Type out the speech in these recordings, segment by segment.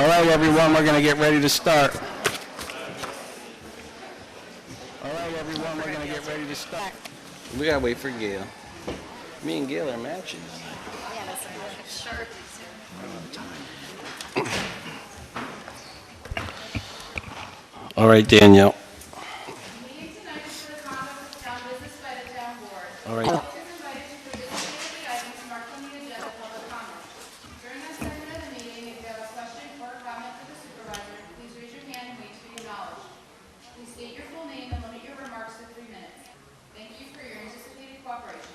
All right, everyone, we're going to get ready to start. All right, everyone, we're going to get ready to start. We got to wait for Gail. Me and Gail are matching. Yeah, that's sure. All right, Danielle. Meeting tonight is for the conduct of town business by the town board. All right. Public is invited to participate in the items marked on the agenda public comment. During this segment of the meeting, if you have a question or a comment for the supervisor, please raise your hand and wait to be acknowledged. Please state your full name and limit your remarks to 3 minutes. Thank you for your anticipated cooperation.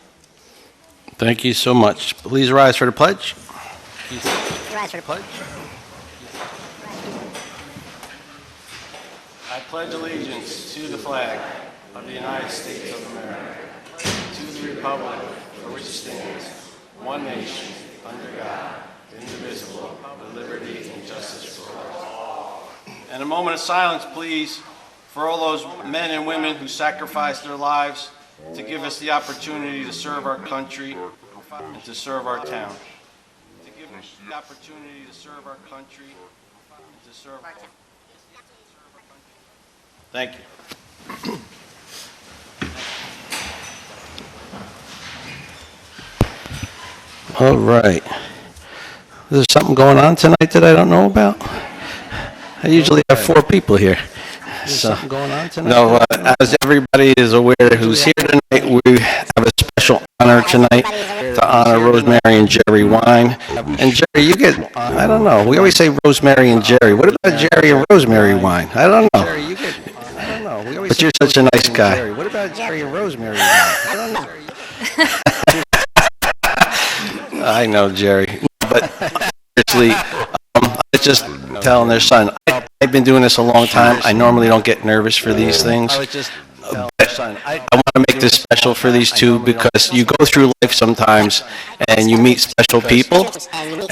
Thank you so much. Please rise for the pledge. Rise for the Pledge. I pledge allegiance to the flag of the United States of America, to the republic for which it stands, one nation, under God, indivisible, with liberty and justice for all. And a moment of silence, please, for all those men and women who sacrificed their lives to give us the opportunity to serve our country and to serve our town. To give us the opportunity to serve our country and to serve our town. Thank you. All right. Is there something going on tonight that I don't know about? I usually have 4 people here. Something going on tonight? No, as everybody is aware who's here tonight, we have a special honor tonight to honor Rosemary and Jerry Wine. And Jerry, you get, I don't know, we always say Rosemary and Jerry. What about Jerry and Rosemary Wine? I don't know. But you're such a nice guy. What about Jerry and Rosemary? I don't know. I know, Jerry. But seriously, I was just telling their son, I've been doing this a long time. I normally don't get nervous for these things. But I want to make this special for these two because you go through life sometimes and you meet special people,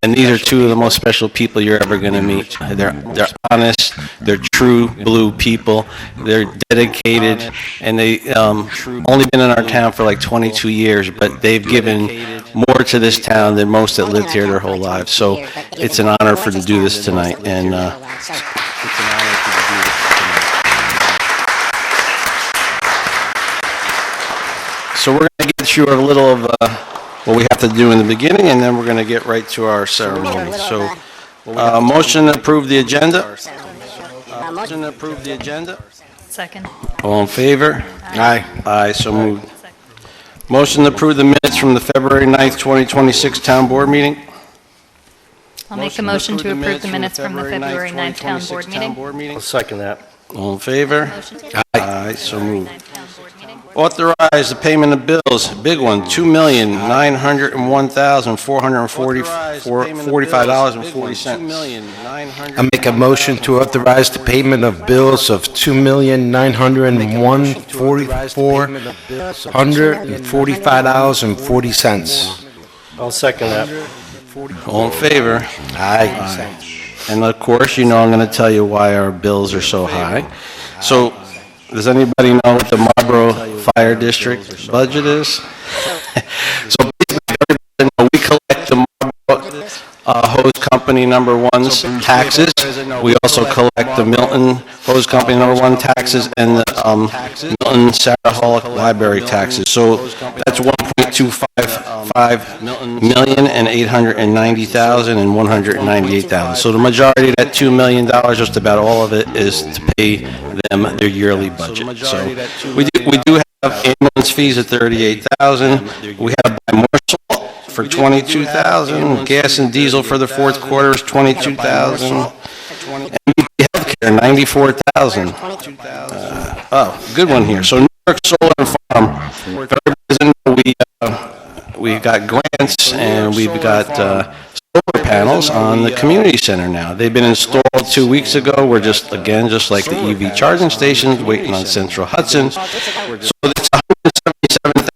and these are 2 of the most special people you're ever going to meet. They're honest, they're true blue people, they're dedicated, and they only been in our town for like 22 years, but they've given more to this town than most that lived here their whole lives. So it's an honor for to do this tonight, and it's an honor to do this. So we're going to get through a little of what we have to do in the beginning, and then we're going to get right to our ceremony. So, motion to approve the agenda. Motion to approve the agenda. Second. All in favor? Aye. Aye, so moved. Motion to approve the minutes from the February 9th, 2026 Town Board meeting. I'll make a motion to approve the minutes from the February 9th Town Board meeting. I'll second that. All in favor? Motion to Aye, so moved. 9th Town Board meeting. Authorize the payment of bills, big one, $2,901,445.40. I make a motion to authorize the payment of bills of $2,901,445.40. I'll second that. All in favor? Aye. And of course, you know I'm going to tell you why our bills are so high. So, does anybody know what the Marlborough Fire District budget is? So basically, everybody knows we collect the Marlborough Hose Company number 1's taxes. We also collect the Milton Hose Company number 1 taxes and the Milton Saraholic Library taxes. So that's $1.255 million and $890,198. So the majority of that $2 million, just about all of it, is to pay them their yearly budget. So we do have ambulance fees at $38,000. We have to buy more salt for $22,000. Gas and diesel for the 4th quarter is $22,000. MVP Healthcare, $94,000. Oh, good one here. So New York Solar and Farm. If everybody doesn't know, we got grants and we've got solar panels on the community center now. They've been installed 2 weeks ago. We're just like the EV charging stations, waiting on Central Hudson. So it's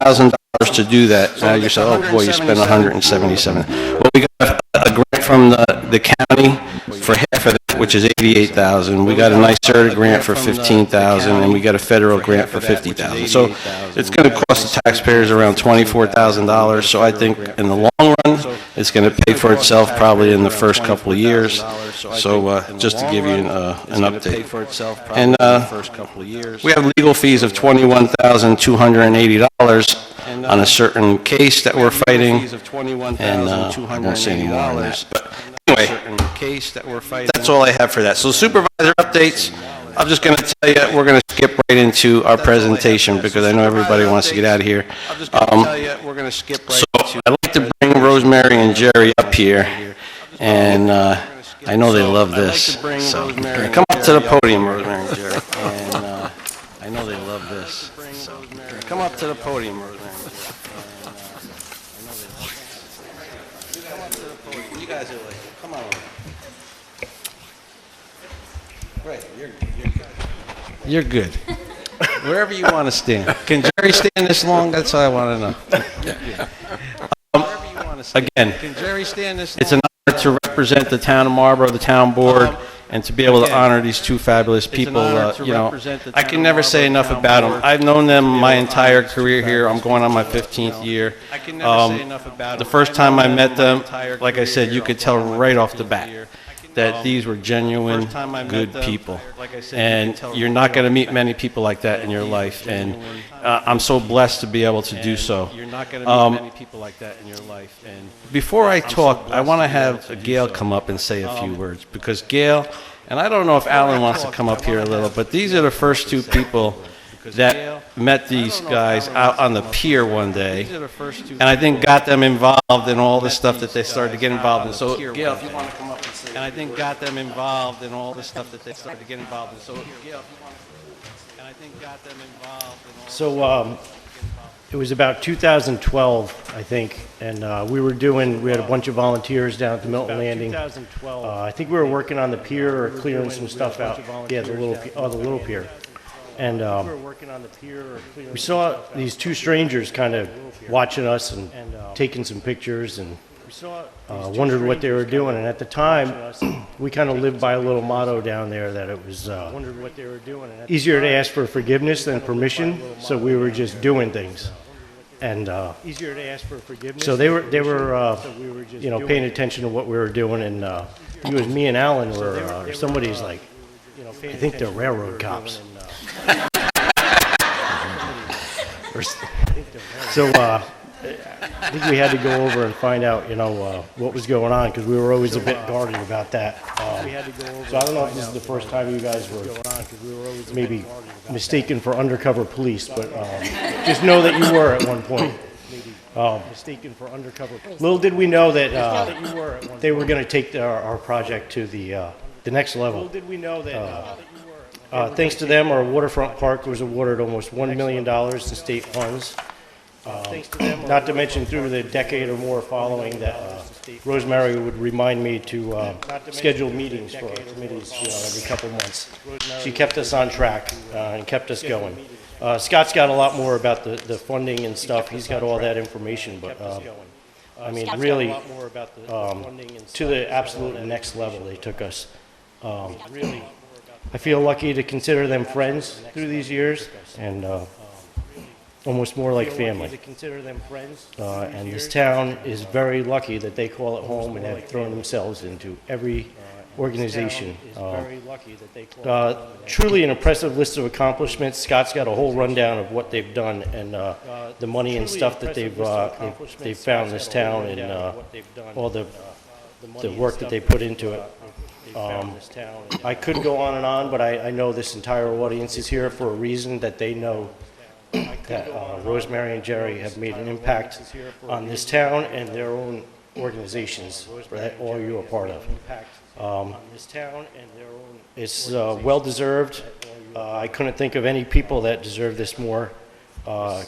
$177,000 to do that. Now you say, oh boy, you spent $177,000. Well, we got a grant from the county for half of that, which is 88,000. We got a NYSERDA grant for 15,000, and we got a federal grant for 50,000. So it's going to cost the taxpayers around $24,000. So I think in the long run, it's going to pay for itself probably in the first couple of years. So just to give you an update. And we have legal fees of $21,280 on a certain case that we're fighting, and I won't say any more on that. But anyway, that's all I have for that. So supervisor updates, I'm just going to tell you, we're going to skip right into our presentation because I know everybody wants to get out of here. So I'd like to bring Rosemary and Jerry up here, and I know they love this. So come up to the podium, Rosemary and Jerry. And I know they love this. So come up to the podium, Rosemary. You guys are like, come on. Right, you're good. You're good. Wherever you want to stand. Can Jerry stand this long? That's all I want to know. Again, it's an honor to represent the town of Marlborough, the town board, and to be able to honor these two fabulous people. You know, I can never say enough about them. I've known them my entire career here. I'm going on my 15th year. The first time I met them, like I said, you could tell right off the bat that these were genuine, good people. And you're not going to meet many people like that in your life. And I'm so blessed to be able to do so. Before I talk, I want to have Gail come up and say a few words. Because Gail, and I don't know if Alan wants to come up here a little, but these are the first two people that met these guys out on the pier one day, and I think got them involved in all the stuff that they started to get involved in. So, Gail, if you want to come up and say, and I think got them involved in all the stuff that they started to get involved in. So, Gail, if you want to, and I think got them involved in all. So, it was about 2012, I think, and we had a bunch of volunteers down at the Milton Landing. I think we were working on the pier or clearing some stuff out. Yeah, the little pier. And we saw these two strangers kind of watching us and taking some pictures, and wondered what they were doing. And at the time, we kind of lived by a little motto down there that it was easier to ask for forgiveness than permission, so we were just doing things. And so they were paying attention to what we were doing, and it was me and Alan were somebody's like, I think they're railroad cops. So I think we had to go over and find out, what was going on, because we were always a bit guarded about that. So I don't know if this is the first time you guys were maybe mistaken for undercover police, but just know that you were at one point. Little did we know that they were going to take our project to the next level. Thanks to them, our waterfront park was awarded almost $1 million in state funds. Not to mention through the decade or more following that, Rosemary would remind me to schedule meetings for our committees every couple months. She kept us on track and kept us going. Scott's got a lot more about the funding and stuff. He's got all that information, but I mean, really, to the absolute next level they took us. I feel lucky to consider them friends through these years, and almost more like family. And this town is very lucky that they call it home and have thrown themselves into every organization. Truly an impressive list of accomplishments. Scott's got a whole rundown of what they've done and the money and stuff that they've found in this town, and all the work that they put into it. I could go on and on, but I know this entire audience is here for a reason, that they know that Rosemary and Jerry have made an impact on this town and their own organizations that all you are part of. It's well-deserved. I couldn't think of any people that deserve this more.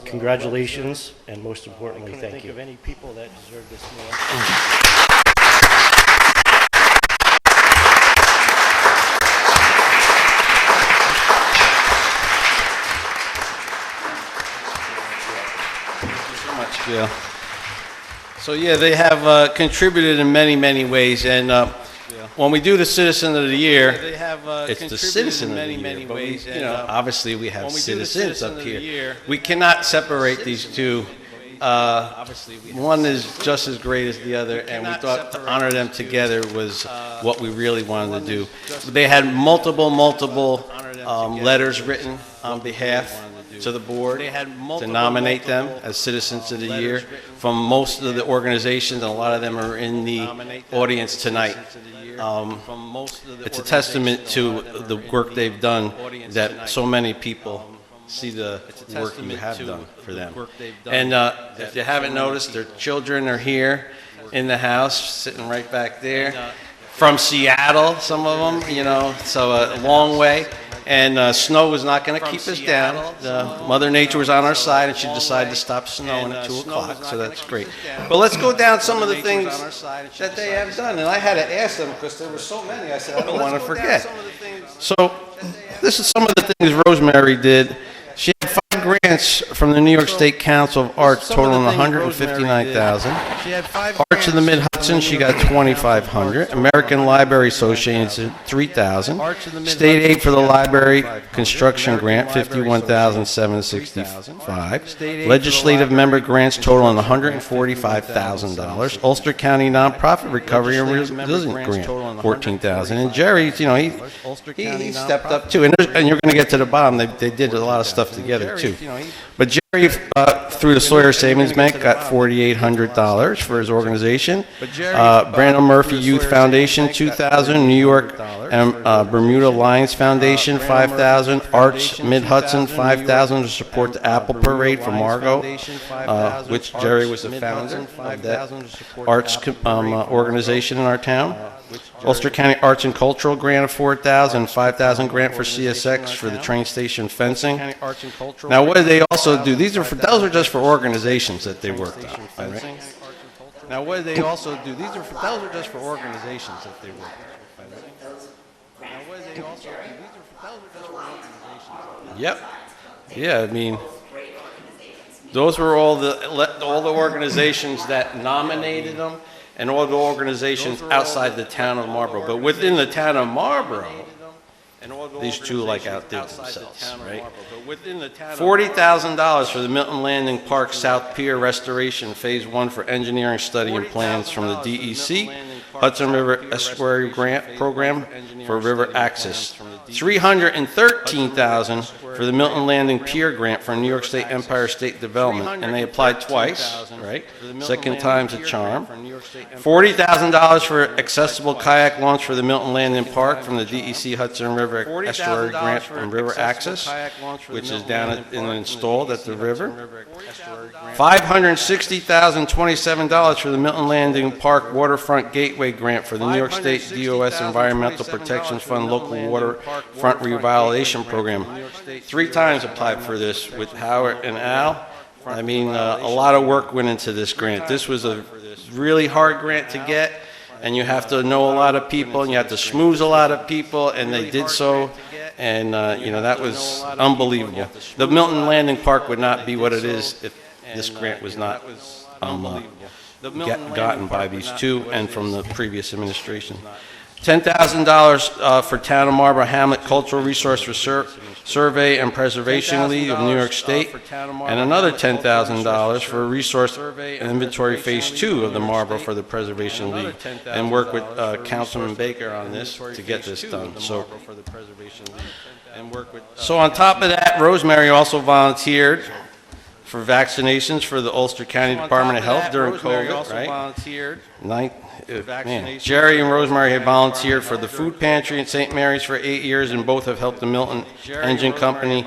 Congratulations, and most importantly, thank you. Yeah. So, yeah, they have contributed in many, many ways, and when we do the Citizen of the Year, it's the Citizen of the Year, but we, you know, obviously we have citizens up here. We cannot separate these two. One is just as great as the other, and we thought to honor them together was what we really wanted to do. They had multiple letters written on behalf to the board to nominate them as Citizens of the Year from most of the organizations, and a lot of them are in the audience tonight. It's a testament to the work they've done that so many people see the work you have done for them. And if you haven't noticed, their children are here in the house, sitting right back there. From Seattle, some of them, you know, so a long way. And snow was not going to keep us down. Mother Nature was on our side, and she decided to stop snowing at 2 o'clock, so that's great. But let's go down some of the things that they have done. And I had to ask them because there were so many. I said, I don't want to forget. So this is some of the things Rosemary did. She had 5 grants from the New York State Council of Arts totaling $159,000. Arts of the Mid-Hudson, she got $2,500. American Library Association, $3,000. State aid for the library construction grant, $51,765. Legislative member grants totaling $145,000. Ulster County Nonprofit Recovery and Resilience Grant, $14,000. And Jerry, you know, he stepped up too. And you're going to get to the bottom. They did a lot of stuff together too. But Jerry, through the Sawyer Savings Bank, got $4,800 for his organization. Brandon Murphy Youth Foundation, $2,000. New York and Bermuda Lions Foundation, $5,000. Arts Mid-Hudson, $5,000 to support the Apple Parade for Margot, which Jerry was the founder of that arts organization in our town. Ulster County Arts and Cultural grant of $4,000, $5,000 grant for CSX for the train station fencing. Now, what did they also do? Those are just for organizations that they worked on. Right? Now, what did they also do? Those are just for organizations that they worked on. Now, what did they also do? Those are just for organizations. Yep. Yeah, I mean, those were all the organizations that nominated them, and all the organizations outside the town of Marlborough. But within the town of Marlborough, these two like outdid themselves, right? $40,000 for the Milton Landing Park South Pier Restoration Phase 1 for engineering study and plans from the DEC. Hudson River Estuary Grant Program for river access. $313,000 for the Milton Landing Pier Grant from New York State Empire State Development, and they applied twice, right? Second time's a charm. $40,000 for accessible kayak launch for the Milton Landing Park from the DEC Hudson River Estuary Grant from River Access, which is down and installed at the river. $560,027 for the Milton Landing Park Waterfront Gateway Grant for the New York State DOS Environmental Protection Fund Local Waterfront Revitalization Program. 3 times applied for this with Howard and Al. I mean, a lot of work went into this grant. This was a really hard grant to get, and you have to know a lot of people, and you have to schmooze a lot of people, and they did so, and you know, that was unbelievable. The Milton Landing Park would not be what it is if this grant was not gotten by these two and from the previous administration. $10,000 for Town of Marlborough Hamlet Cultural Resource Survey and Preservation League of New York State, and another $10,000 for Resource and Inventory Phase 2 of the Marlborough for the Preservation League, and work with Councilman Baker on this to get this done. So on top of that, Rosemary also volunteered for vaccinations for the Ulster County Department of Health during COVID, right? Man, Jerry and Rosemary have volunteered for the food pantry at St. Mary's for 8 years, and both have helped the Milton Engine Company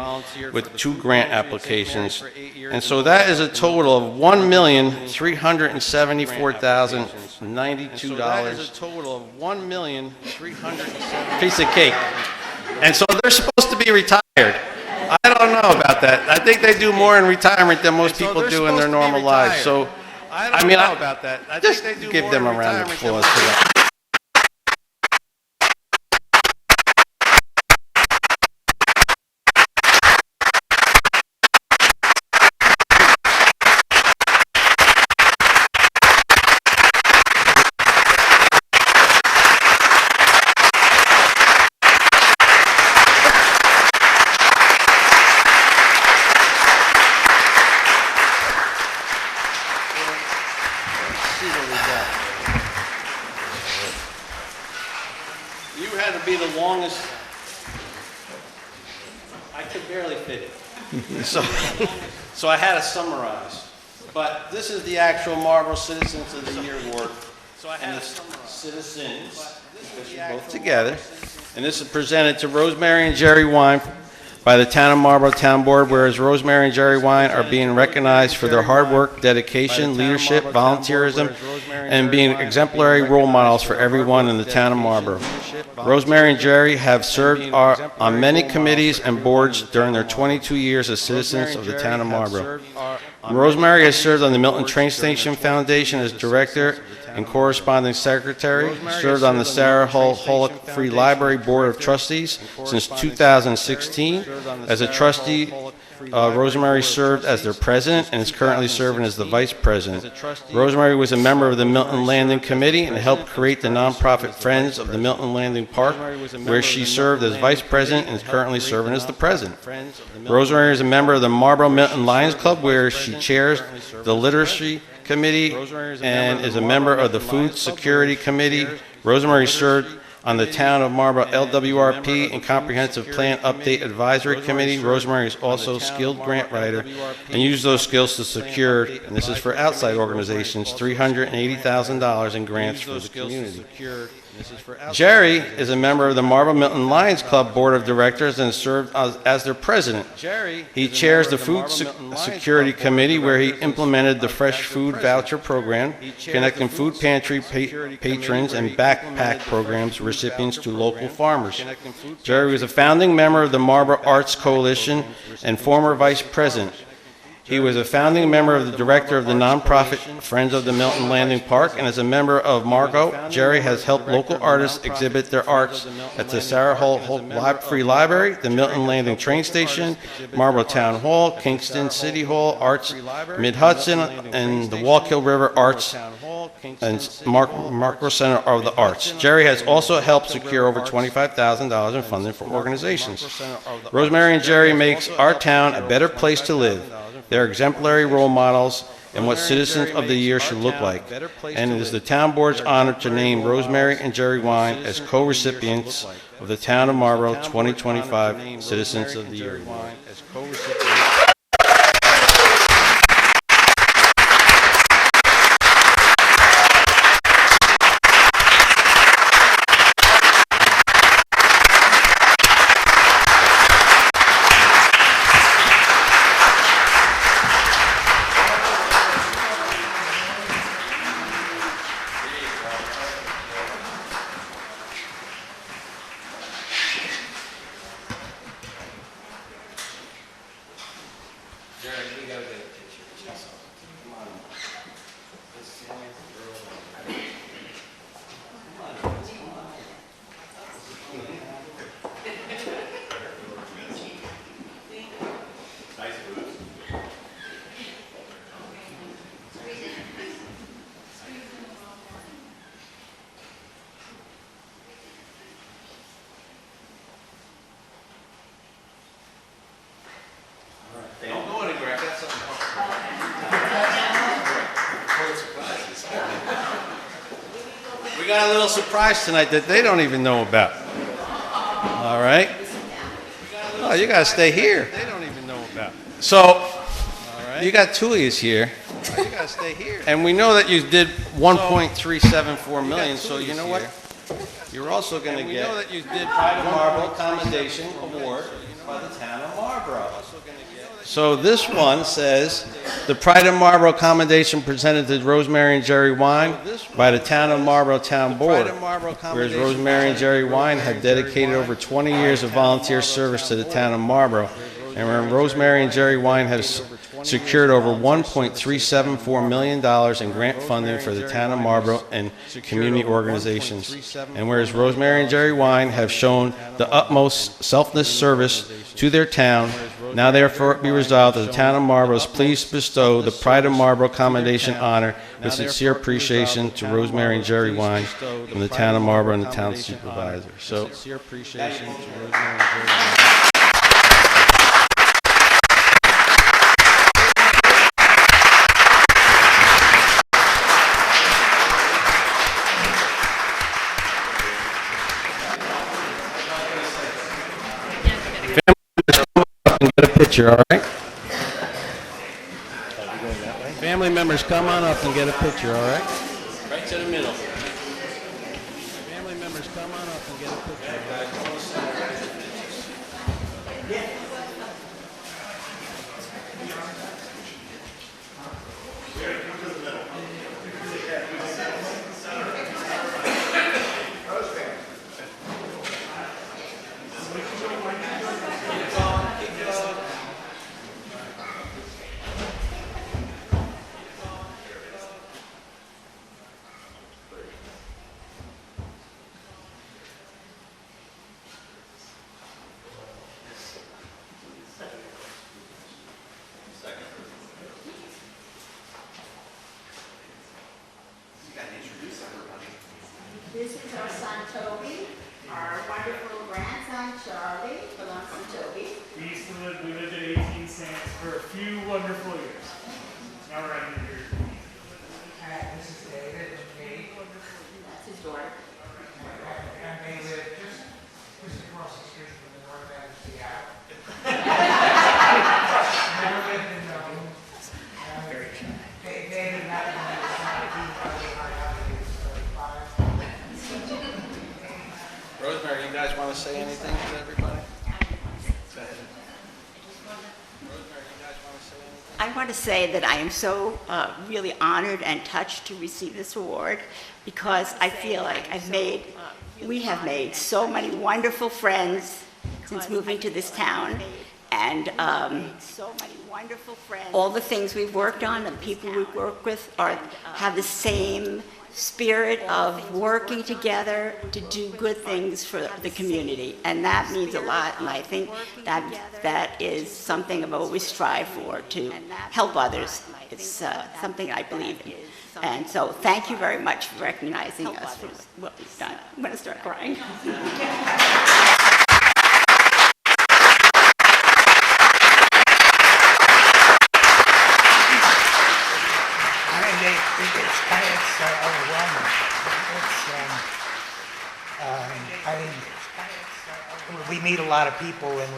with 2 grant applications. And so that is a total of $1,374,092. That is a total of $1,374,000. Piece of cake. And so they're supposed to be retired. I don't know about that. I think they do more in retirement than most people do in their normal lives. So, I mean, just give them a round of applause for that. see what we got. You had to be the longest. I could barely fit it. So I had to summarize. But this is the actual Marlborough Citizens of the Year award. So I had citizens, both together. And this is presented to Rosemary and Jerry Wine by the Town of Marlborough Town Board, whereas Rosemary and Jerry Wine are being recognized for their hard work, dedication, leadership, volunteerism, and being exemplary role models for everyone in the Town of Marlborough. Rosemary and Jerry have served on many committees and boards during their 22 years as citizens of the Town of Marlborough. Rosemary has served on the Milton Train Station Foundation as director and corresponding secretary, served on the Sarah Hull Free Library Board of Trustees since 2016. As a trustee, Rosemary served as their president and is currently serving as the vice president. Rosemary was a member of the Milton Landing Committee and helped create the nonprofit Friends of the Milton Landing Park, where she served as vice president and is currently serving as the president. Rosemary is a member of the Marlborough Milton Lions Club, where she chairs the Literacy Committee and is a member of the Food Security Committee. Rosemary served on the Town of Marlborough LWRP and Comprehensive Plan Update Advisory Committee. Rosemary is also a skilled grant writer and used those skills to secure, and this is for outside organizations, $380,000 in grants for the community. Jerry is a member of the Marlborough Milton Lions Club Board of Directors and served as their president. He chairs the Food Security Committee, where he implemented the Fresh Food Voucher Program, connecting food pantry patrons and backpack programs recipients to local farmers. Jerry was a founding member of the Marlborough Arts Coalition and former vice president. He was a founding member of the director of the nonprofit Friends of the Milton Landing Park, and as a member of Margot, Jerry has helped local artists exhibit their arts at the Sarah Hull Free Library, the Milton Landing Train Station, Marlborough Town Hall, Kingston City Hall, Arts Mid-Hudson, and the Wallkill River Arts and Marlborough Center of the Arts. Jerry has also helped secure over $25,000 in funding for organizations. Rosemary and Jerry makes our town a better place to live. They're exemplary role models and what Citizens of the Year should look like. And it is the Town Board's honor to name Rosemary and Jerry Wine as co-recipients of the Town of Marlborough 2025 Citizens of the Year. Don't go anywhere. I got something. We got a little surprise tonight that they don't even know about. All right. Oh, you gotta stay here. They don't even know about. So, you got two of yous here. You gotta stay here. And we know that you did 1.374 million. So you know what? You're also gonna get Pride of Marlborough Commendation Award by the Town of Marlborough. So this one says, the Pride of Marlborough Commendation presented to Rosemary and Jerry Wine by the Town of Marlborough Town Board, whereas Rosemary and Jerry Wine have dedicated over 20 years of volunteer service to the Town of Marlborough, and where Rosemary and Jerry Wine has secured over $1.374 million in grant funding for the Town of Marlborough and community organizations. And whereas Rosemary and Jerry Wine have shown the utmost selfless service to their town, now therefore be resolved that the Town of Marlborough is pleased to bestow the Pride of Marlborough Commendation honor with sincere appreciation to Rosemary and Jerry Wine from the Town of Marlborough and the Town Supervisor. So, sincere appreciation to Rosemary and Jerry Wine. and get a picture, all right? Family members, come on up and get a picture, all right? Right to the middle. Family members, come on up and get a picture. This is our son Toby, our wonderful grandson Charlie, belongs to Toby. We lived at 18 Cents for a few wonderful years. Now we're right here. Hi, this is David and Kate, That's his daughter. and they live just across the street from the north end of Seattle. Never lived in David and I when he was 17, probably hard out when he was 35. Rosemary, you guys want to say anything to everybody? I want to say that I am so really honored and touched to receive this award because I feel like we have made so many wonderful friends since moving to this town, and all the things we've worked on and the people we work with have the same spirit of working together to do good things for the community, and that means a lot, and I think that is something I've always strived for, to help others. It's something I believe in, and so thank you very much for recognizing us for what we've done. I'm going to start crying. It's overwhelming. We meet a lot of people, and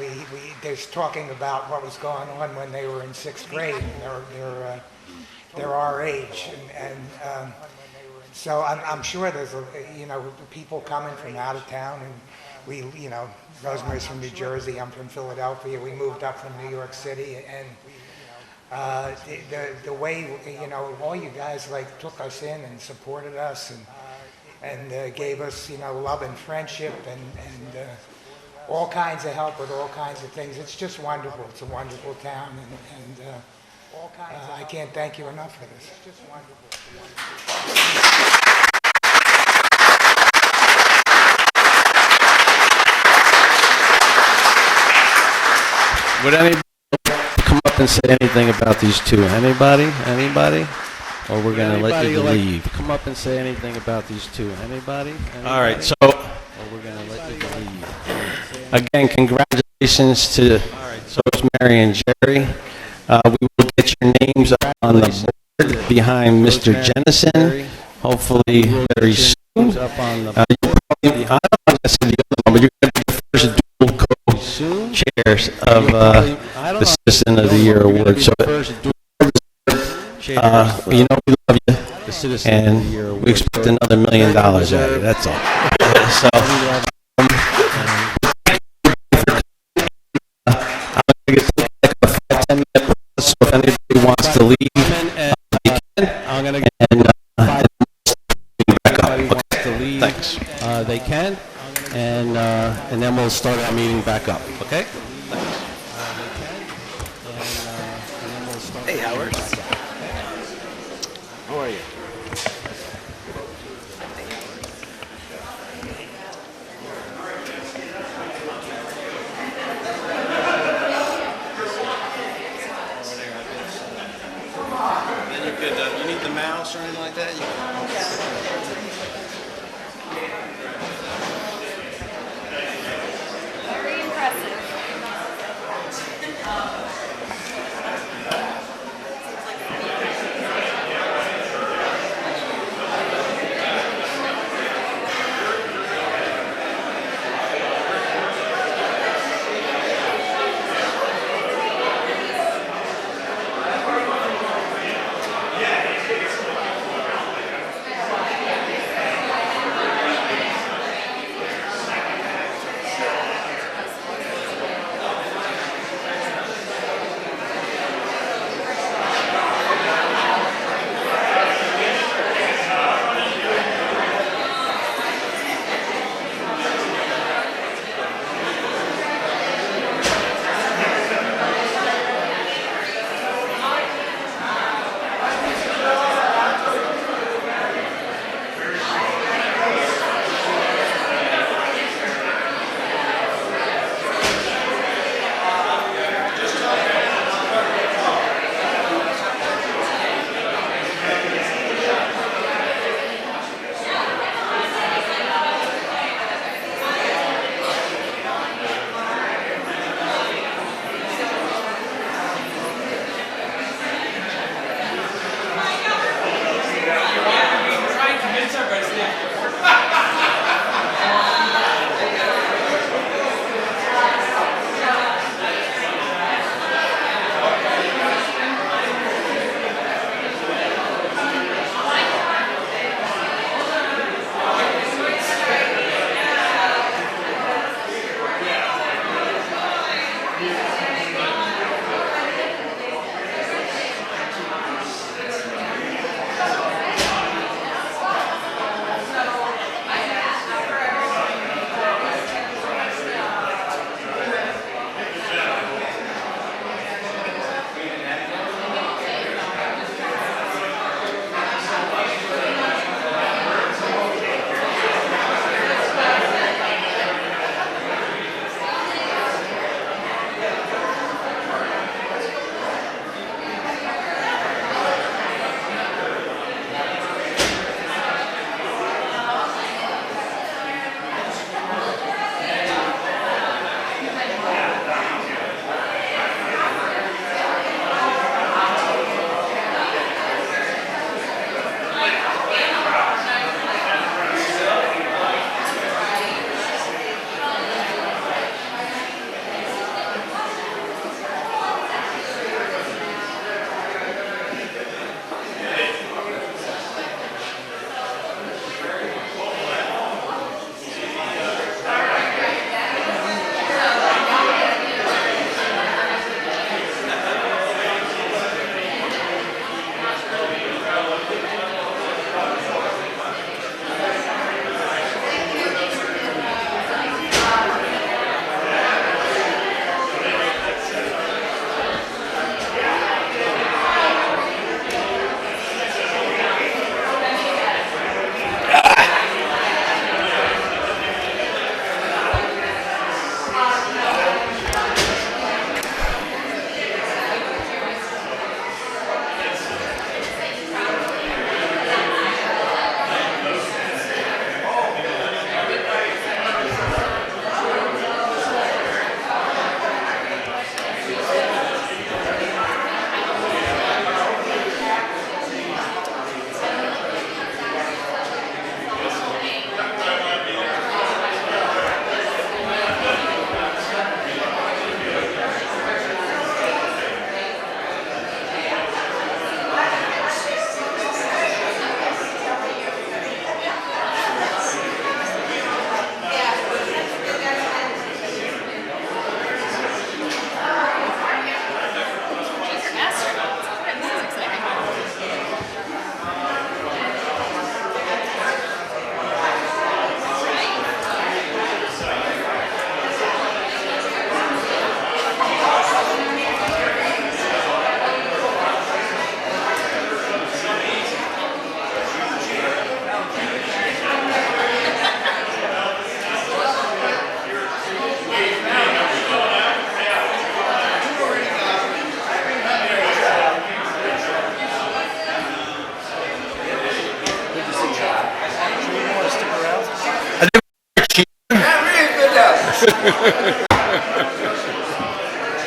there's talking about what was going on when they were in sixth grade, and they're our age, and so I'm sure there's people coming from out of town, and Rosemary's from New Jersey, I'm from Philadelphia, we moved up from New York City, and the way all you guys took us in and supported us and gave us love and friendship and all kinds of help with all kinds of things. It's just wonderful. It's a wonderful town, and I can't thank you enough for this. It's just wonderful. Would anybody come up and say anything about these two? Anybody? Or we're going to let you leave. Come up and say anything about these two. Anybody? All right, so or we're going to let you leave. Again, congratulations to Rosemary and Jerry. We will get your names up on the board behind Mr. Jennison, hopefully very soon. I don't want to say the other one, but you're going to be the first dual co-chairs of the Citizen of the Year Award. So, we love you, and we expect another $1 million out of you. That's all. So, I'm going to get like a 5-10 minute pause, so if anybody wants to leave, they can. I'm going to get back up. Okay. Thanks. They can, and then we'll start our meeting back up. Okay. Hey, Howard. How are you? Then you could, you need the mouse or anything like that? Very impressive.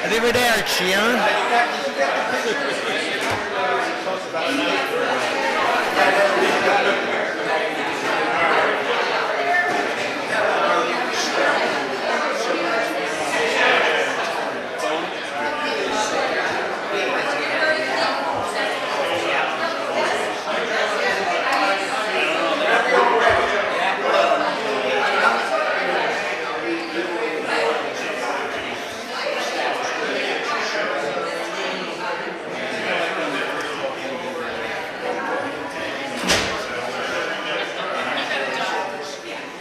Are they there cheering?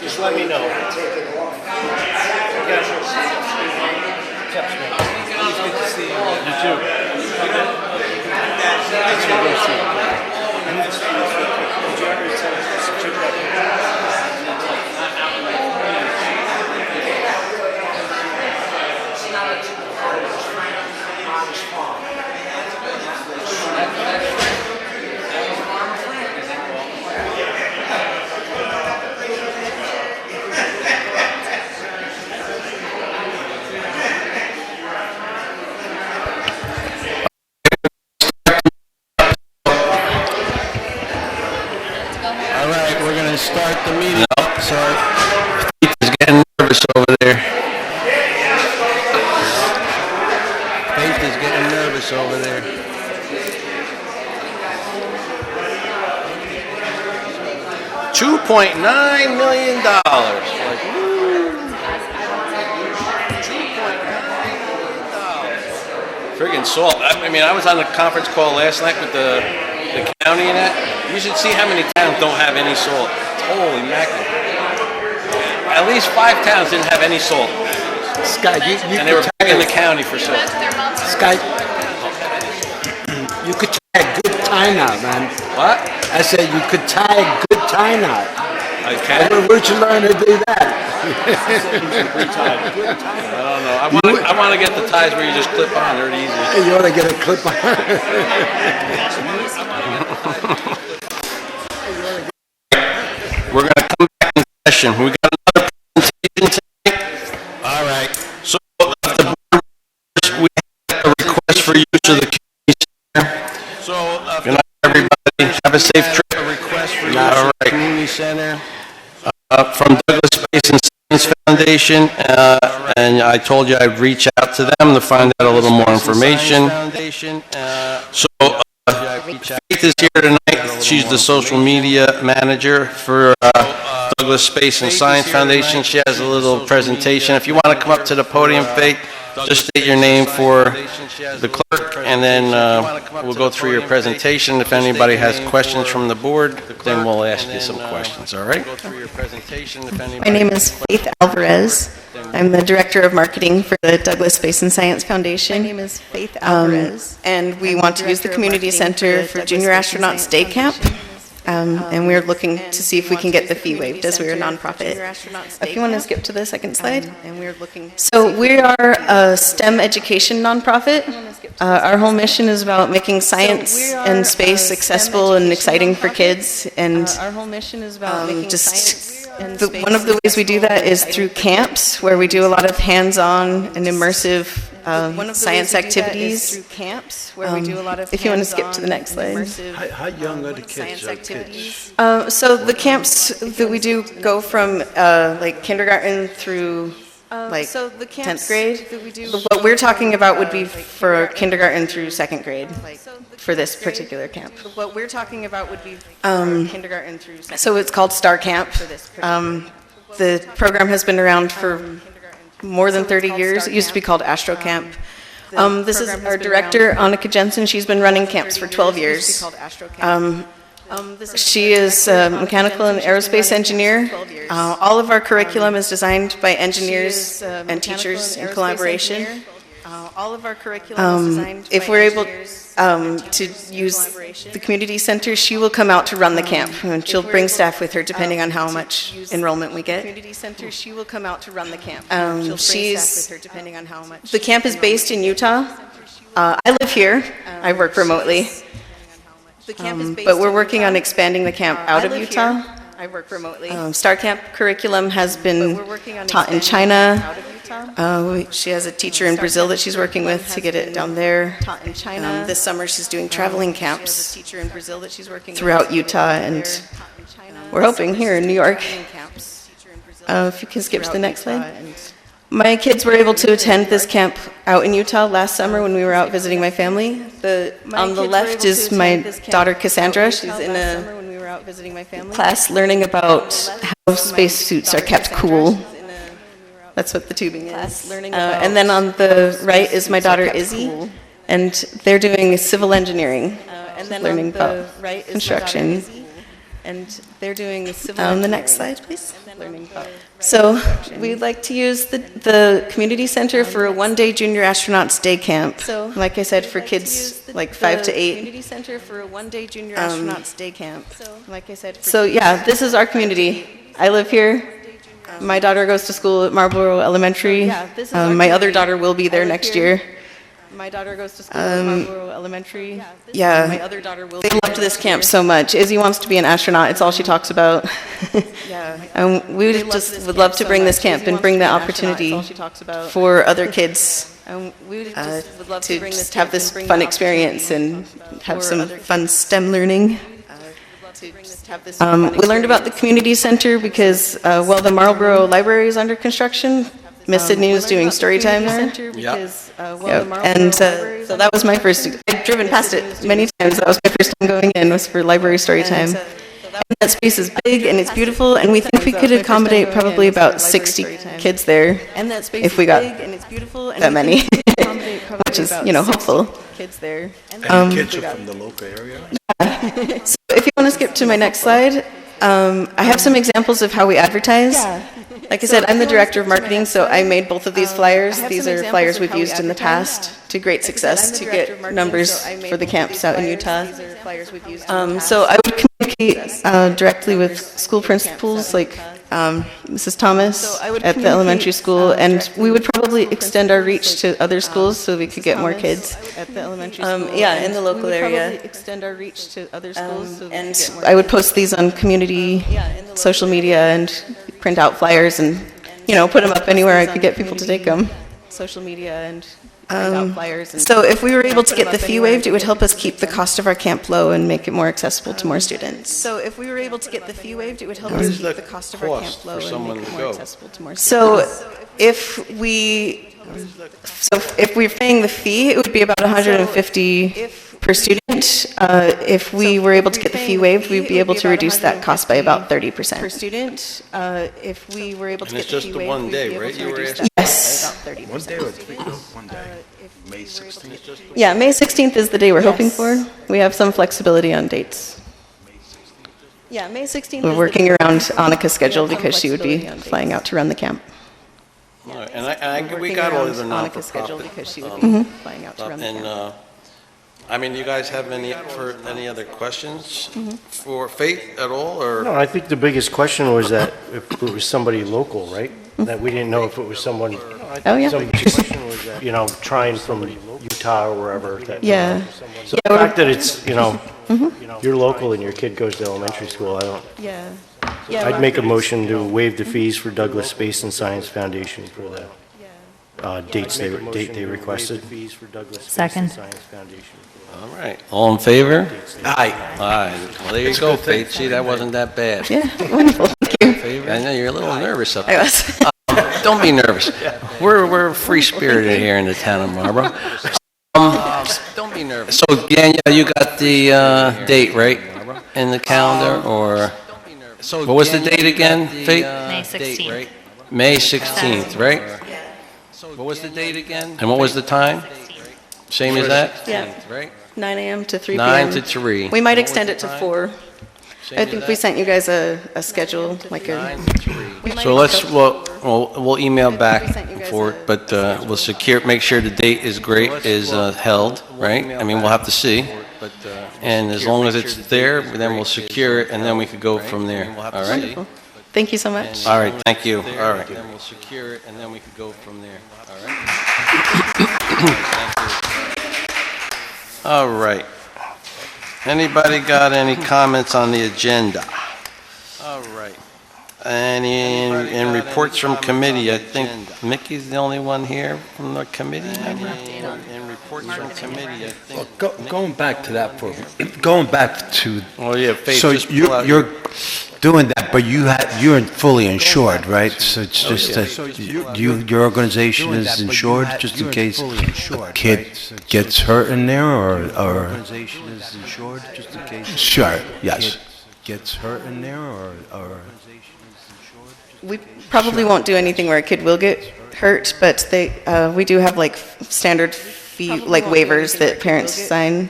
Just let me know. You too. we're going to start the meeting. No, sorry. Faith is getting nervous over there. Faith is getting nervous over there. $2.9 million. Like, woo. Friggin' salt. I mean, I was on the conference call last night with the county and that. You should see how many towns don't have any salt. Holy mackerel. At least 5 towns didn't have any salt. Scott, And they were begging the county for salt. Scott, you could tie a good tie knot, man. What? I said you could tie a good tie knot. Okay. Where'd you learn to do that? I don't know. I want to get the ties where you just clip on. They're easy. You ought to get a clip on. We're going to come back in session. We got another presentation tonight. All right. So the board, we have a request for use of the community center. So good night, everybody. Have a safe trip. A request for use of the community center from Douglas Space and Science Foundation, and I told you I'd reach out to them to find out a little more information. So Faith is here tonight. She's the social media manager for Douglas Space and Science Foundation. She has a little presentation. If you want to come up to the podium, Faith, just state your name for the clerk, and then we'll go through your presentation. If anybody has questions from the board, then we'll ask you some questions, all right? My name is Faith Alvarez. I'm the Director of Marketing for the Douglas Space and Science Foundation. My name is Faith Alvarez. And we want to use the community center for Junior Astronauts Day Camp. And we're looking to see if we can get the fee waived as we're a nonprofit. If you want to skip to the second slide. So we are a STEM education nonprofit. Our whole mission is about making science and space accessible and exciting for kids. And one of the ways we do that is through camps, where we do a lot of hands-on and immersive science activities. If you want to skip to the next slide. How young are the kids? So the camps that we do go from like kindergarten through like 10th grade. What we're talking about would be for kindergarten through 2nd grade for this particular camp. What we're talking about would be for kindergarten through 2nd. So it's called Star Camp. The program has been around for more than 30 years. It used to be called Astro Camp. This is our director, Annika Jensen. She's been running camps for 12 years. She is a mechanical and aerospace engineer. All of our curriculum is designed by engineers and teachers in collaboration. If we're able to use the community center, she will come out to run the camp, and she'll bring staff with her depending on how much enrollment we get. The camp is based in Utah. I live here. I work remotely. But we're working on expanding the camp out of Utah. Star Camp curriculum has been taught in China. She has a teacher in Brazil that she's working with to get it down there. This summer she's doing traveling camps throughout Utah, and we're hoping here in New York. If you can skip to the next slide. My kids were able to attend this camp out in Utah last summer when we were out visiting my family. On the left is my daughter Cassandra. She's in a class learning about how spacesuits are kept cool. That's what the tubing is. And then on the right is my daughter Izzy, and they're doing civil engineering, learning about construction. And they're doing civil the next slide, please. So we'd like to use the community center for a one-day Junior Astronauts Day Camp. Like I said, for kids like 5 to 8. Community center for a one-day Junior Astronauts Day Camp. So yeah, this is our community. I live here. My daughter goes to school at Marlborough Elementary. My other daughter will be there next year. My daughter goes to school at Marlborough Elementary. Yeah, my other daughter will. They loved this camp so much. Izzy wants to be an astronaut. It's all she talks about. We just would love to bring this camp and bring the opportunity for other kids to just have this fun experience and have some fun STEM learning. We learned about the community center because, well, the Marlborough Library is under construction. Miss Sydney was doing story time there. Yep. And so that was my first, I've driven past it many times. That was my first time going in, was for library story time. And that space is big and it's beautiful, and we think we could accommodate probably about 60 kids there if we got that many, which is, you know, hopeful. And the kids are from the local area? So if you want to skip to my next slide, I have some examples of how we advertise. Like I said, I'm the director of marketing, so I made both of these flyers. These are flyers we've used in the past to great success to get numbers for the camps out in Utah. So I would communicate directly with school principals like Mrs. Thomas at the elementary school, and we would probably extend our reach to other schools so we could get more kids. Yeah, in the local area. And I would post these on community social media and print out flyers and, you know, put them up anywhere I could get people to take them. Social media and so if we were able to get the fee waived, it would help us keep the cost of our camp low and make it more accessible to more students. So if we were able to get the fee waived, it would help us keep the cost of our camp low and make it more accessible to more students. So if we're paying the fee, it would be about $150 per student. If we were able to get the fee waived, we'd be able to reduce that cost by about 30%. Per student, if we were able to get the fee waived, one day, right? You were asking? Yes. One day or one day? May 16th? Yeah, May 16th is the day we're hoping for. We have some flexibility on dates. Yeah, May 16th. We're working around Annika's schedule because she would be flying out to run the camp. All right, and we got all of the non-for-profit. Flying out to run the camp. And, I mean, you guys have any other questions for Faith at all, or? No, I think the biggest question was that if it was somebody local, right? That we didn't know if it was someone, Oh, yeah. some question was that, you know, trying from Utah or wherever. That, Yeah. So the fact that it's, you know, you're local and your kid goes to elementary school, I don't, Yeah. I'd make a motion to waive the fees for Douglas Space and Science Foundation for the date they requested. Second. All right, all in favor? Aye. Aye. Well, there you go, Faith. See, that wasn't that bad. Yeah, wonderful. Thank you. I know you're a little nervous up I there. was. Don't be nervous. We're free-spirited here in the town of Marlborough. Don't be nervous. So, Danielle, you got the date, right, in the calendar, or? What was the date again, Faith? May 16th. May 16th, right? What was the date again? And what was the time? Same as that? Yeah. Right? 9 a.m. to 3 p.m. 9 to 3. We might extend it to 4. I think we sent you guys a schedule, like a... 9 to 3. So we'll email back for it, but we'll make sure the date is held, right? I mean, we'll have to see. And as long as it's there, then we'll secure it, and then we could go from there. All right? Wonderful. Thank you so much. All right, thank you. All right. Then we'll secure it, and then we could go from there. All right? All right. Anybody got any comments on the agenda? All right. Any in reports from committee? I think Mickey's the only one here from the committee. In reports from committee, I think. Going back to that, going back to, Oh, yeah, Faith, so just pull out you're doing that, but you're fully insured, right? So it's just that your organization is insured just in case a kid gets hurt in there, or? Organization is insured just in case. Sure, yes. Gets hurt in there, or? We probably won't do anything where a kid will get hurt, but we do have like standard fee, like waivers that parents sign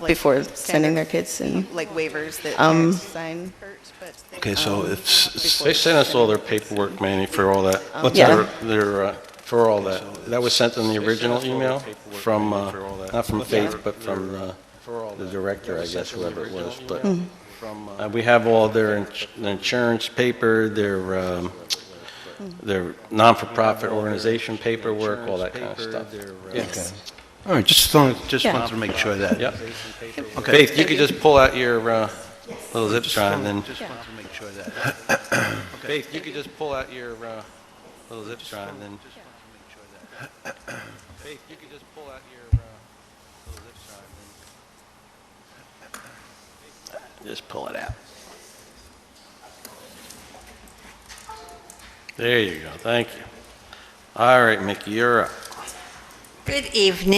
before sending their kids in. Like waivers that parents sign. Okay, so if, They sent us all their paperwork, Manny, for all that. Yeah. For all that. That was sent in the original email from, not from Faith, but from the director, I guess, whoever it was. But we have all their insurance paper, their non-for-profit organization paperwork, all that kind of stuff. okay. All right, just wanted to make sure that. Yep. Faith, you could just pull out your little zip try and then. Faith, you could just pull out your little zip try and then. Faith, you could just pull out your little zip try and then. Just pull it out. There you go, thank you. All right, Mickey, you're up. Good evening.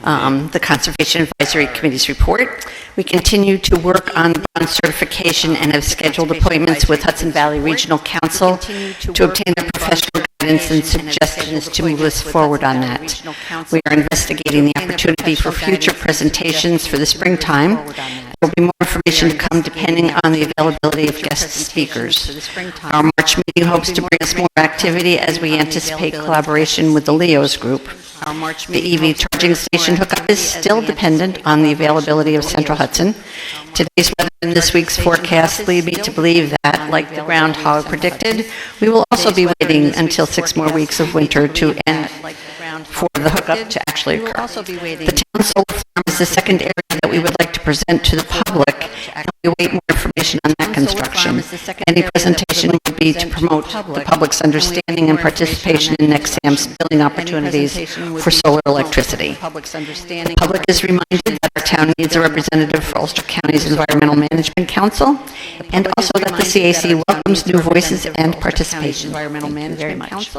The Conservation Advisory Committee's report. We continue to work on bond certification and have scheduled appointments with Hudson Valley Regional Council to obtain their professional guidance and suggestions to move us forward on that. We are investigating the opportunity for future presentations for the springtime. There will be more information to come depending on the availability of guest speakers. Our March meeting hopes to bring us more activity as we anticipate collaboration with the LEOS group. The EV charging station hookup is still dependent on the availability of Central Hudson. Today's weather and this week's forecast lead me to believe that, like the groundhog predicted, we will also be waiting until 6 more weeks of winter to end for the hookup to actually occur. The town solar farm is the second area that we would like to present to the public, and we await more information on that construction. Any presentation would be to promote the public's understanding and participation in Nexam's building opportunities for solar electricity. The public is reminded that our town needs a representative for Ulster County's Environmental Management Council, and also that the CAC welcomes new voices and participation. Very much.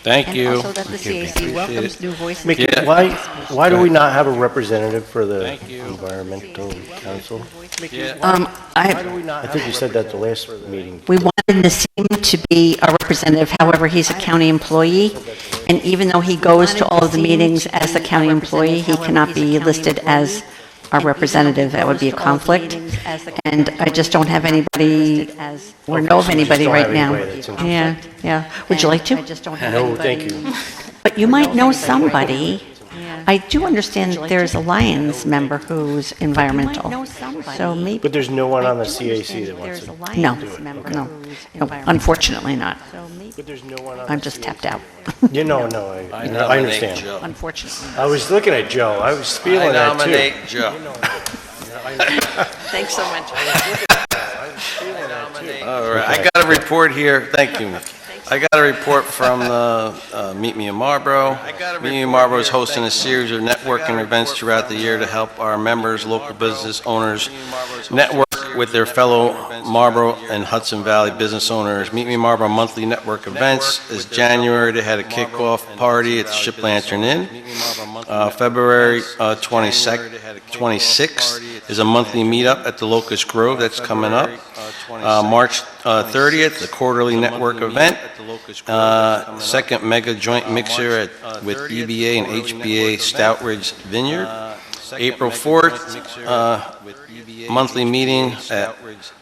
Thank you. Also that the CAC welcomes new voices. Mickey, why do we not have a representative for the Environmental Council? I think you said that the last meeting. We wanted Nassim to be a representative, however, he's a county employee, and even though he goes to all of the meetings as the county employee, he cannot be listed as our representative. That would be a conflict, and I just don't have anybody, or know of anybody right now. Yeah. Would you like to? No, thank you. But you might know somebody. I do understand that there's a Lions member who's environmental, so maybe. But there's no one on the CAC that wants to. No, unfortunately not. But there's no one on. I'm just tapped out. I understand. Unfortunately. I was looking at Joe. I was feeling that too. Nominate Joe. Thanks so much. All right, I got a report here. Thank you, Mickey. I got a report from Meet Me in Marlborough. Meet Me in Marlborough is hosting a series of networking events throughout the year to help our members, local business owners, network with their fellow Marlborough and Hudson Valley business owners. Meet Me in Marlborough monthly network events is January. They had a kickoff party at the Ship Lantern Inn. February 26th is a monthly meetup at the Locust Grove. That's coming up. March 30th, the quarterly network event. Second mega joint mixer with EBA and HBA Stoutridge Vineyard. April 4th, monthly meeting at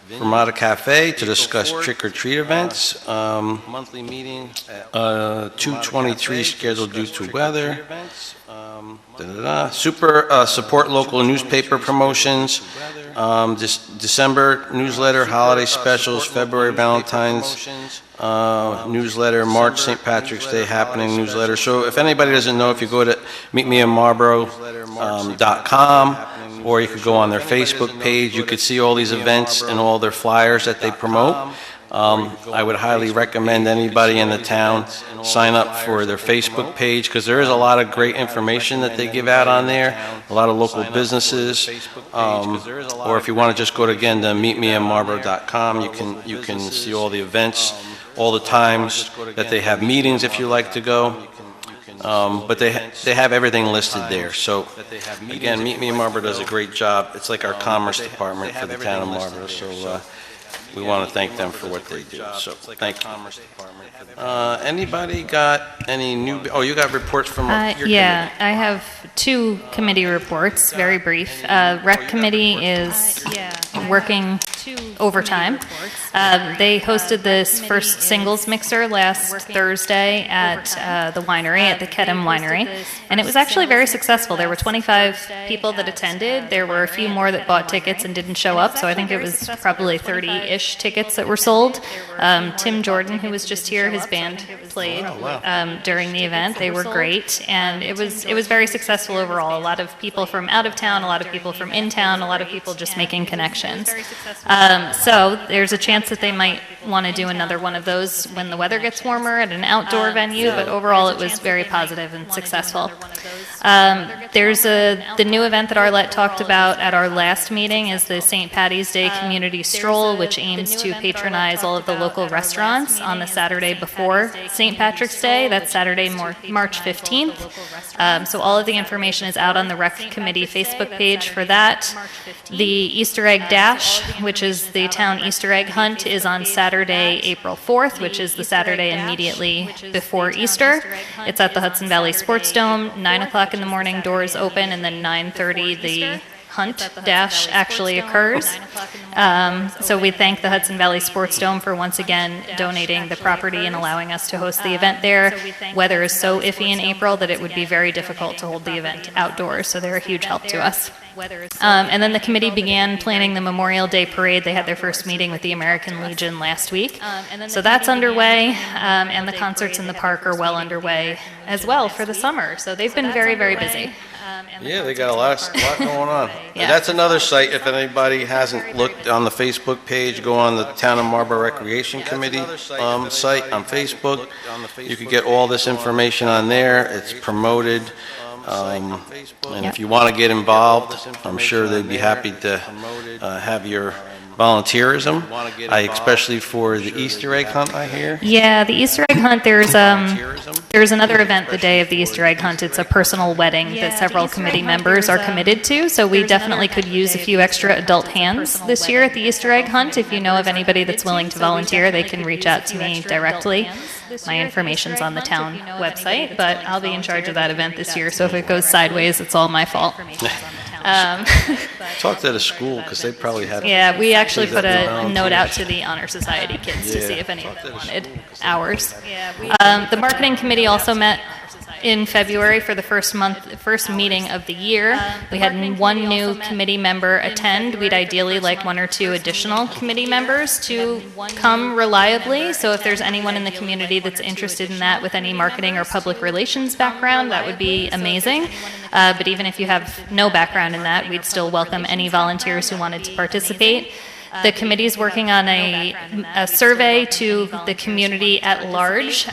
Ramada Cafe to discuss trick-or-treat events. 2/23 scheduled due to weather. Support local newspaper promotions. December newsletter, holiday specials, February Valentine's newsletter, March St. Patrick's Day happening newsletter. So if anybody doesn't know, if you go to meetmeinmarlborough.com, or you could go on their Facebook page, you could see all these events and all their flyers that they promote. I would highly recommend anybody in the town sign up for their Facebook page, because there is a lot of great information that they give out on there, a lot of local businesses, or if you want to just go to, again, to meetmeinmarlborough.com, you can see all the events, all the times that they have meetings if you like to go. But they have everything listed there. So again, Meet Me in Marlborough does a great job. It's like our commerce department for the town of Marlborough. So we want to thank them for what they do. So thank you. Anybody got any new? Oh, you got reports from your committee. I have 2 committee reports, very brief. Rec committee is working overtime. They hosted this first singles mixer last Thursday at the winery, at the Kedem Winery, and it was actually very successful. There were 25 people that attended. There were a few more that bought tickets and didn't show up, so I think it was probably 30-ish tickets that were sold. Tim Jordan, who was just here, his band played during the event. They were great, and it was very successful overall. A lot of people from out of town, a lot of people from in town, a lot of people just making connections. So there's a chance that they might want to do another one of those when the weather gets warmer at an outdoor venue, but overall it was very positive and successful. There's the new event that Arlette talked about at our last meeting is the St. Patty's Day Community Stroll, which aims to patronize all of the local restaurants on the Saturday before St. Patrick's Day. That's Saturday, March 15th. So all of the information is out on the Rec Committee Facebook page for that. The Easter Egg Dash, which is the town Easter egg hunt, is on Saturday, April 4th, which is the Saturday immediately before Easter. It's at the Hudson Valley Sports Dome, 9 o'clock in the morning, doors open, and then 9:30 the hunt dash actually occurs. So we thank the Hudson Valley Sports Dome for once again donating the property and allowing us to host the event there. Weather is so iffy in April that it would be very difficult to hold the event outdoors, so they're a huge help to us. And then the committee began planning the Memorial Day Parade. They had their first meeting with the American Legion last week. So that's underway, and the concerts in the park are well underway as well for the summer. So they've been very, very busy. Yeah, they got a lot going on. Yeah. That's another site, if anybody hasn't looked on the Facebook page, go on the Town of Marlborough Recreation Committee site on Facebook. You can get all this information on there. It's promoted. And if you want to get involved, I'm sure they'd be happy to have your volunteerism, especially for the Easter egg hunt, I hear. Yeah, the Easter egg hunt, there's another event the day of the Easter egg hunt. It's a personal wedding that several committee members are committed to, so we definitely could use a few extra adult hands this year at the Easter egg hunt. If you know of anybody that's willing to volunteer, they can reach out to me directly. My information's on the town website, but I'll be in charge of that event this year, so if it goes sideways, it's all my fault. Talk to the school, because they probably have... Yeah, we actually put a note out to the Honor Society kids to see if any of them wanted hours. The marketing committee also met in February for the first meeting of the year. We had one new committee member attend. We'd ideally like one or two additional committee members to come reliably. So if there's anyone in the community that's interested in that with any marketing or public relations background, that would be amazing. But even if you have no background in that, we'd still welcome any volunteers who wanted to participate. The committee is working on a survey to the community at large,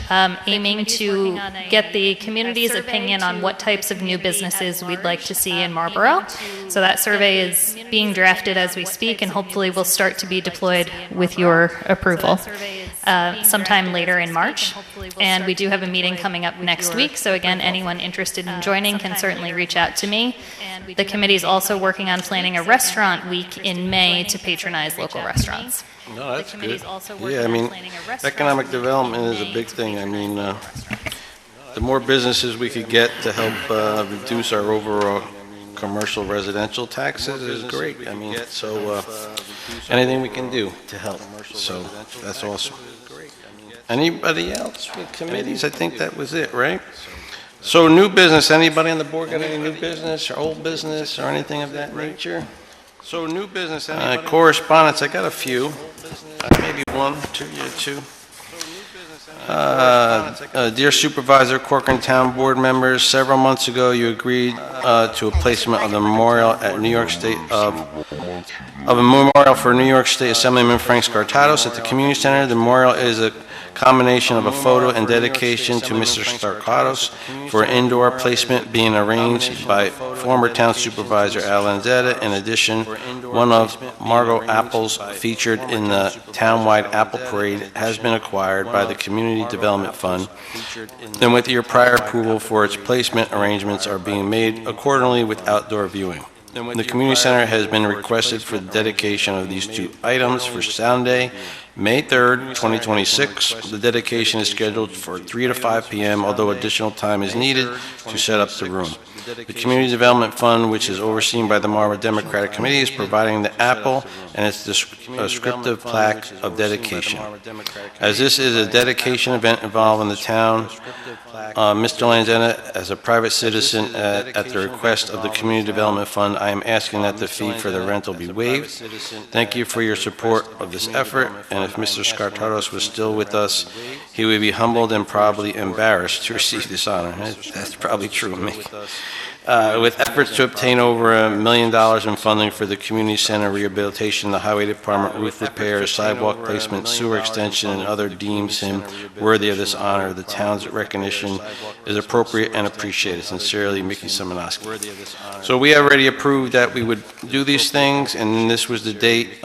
aiming to get the community's opinion on what types of new businesses we'd like to see in Marlborough. So that survey is being drafted as we speak, and hopefully will start to be deployed with your approval sometime later in March. And we do have a meeting coming up next week, so again, anyone interested in joining can certainly reach out to me. The committee is also working on planning a restaurant week in May to patronize local restaurants. No, that's good. Yeah, I mean, economic development is a big thing. I mean, the more businesses we could get to help reduce our overall commercial residential taxes is great. I mean, so anything we can do to help. So that's awesome. Anybody else with committees? I think that was it, right? So new business, anybody on the board got any new business or old business or anything of that nature? So new business, correspondence, I got a few, maybe one, two. Dear Supervisor, Corcoran Town Board members, several months ago you agreed to a placement of the memorial at New York State of a memorial for New York State Assemblyman Frank Skartatos at the Community Center. The memorial is a combination of a photo and dedication to Mr. Skartatos for indoor placement being arranged by former Town Supervisor Al Lanzetta. In addition, one of Margot apples featured in the townwide apple parade has been acquired by the Community Development Fund, and with your prior approval for its placement, arrangements are being made accordingly with outdoor viewing. The Community Center has been requested for the dedication of these two items for Sunday, May 3rd, 2026. The dedication is scheduled for 3 to 5 p.m., although additional time is needed to set up the room. The Community Development Fund, which is overseen by the Marlborough Democratic Committee, is providing the apple and its descriptive plaque of dedication. As this is a dedication event involving the town, Mr. Lanzetta, as a private citizen at the request of the Community Development Fund, I am asking that the fee for the rental be waived. Thank you for your support of this effort, and if Mr. Skartatos was still with us, he would be humbled and probably embarrassed to receive this honor. That's probably true of me. with efforts to obtain over $1 million in funding for the community center rehabilitation, the highway department roof repairs, sidewalk placement, sewer extension, and other deems him worthy of this honor. The town's recognition is appropriate and appreciated. Sincerely, Mickey Simonoski. So we already approved that we would do these things, and this was the date.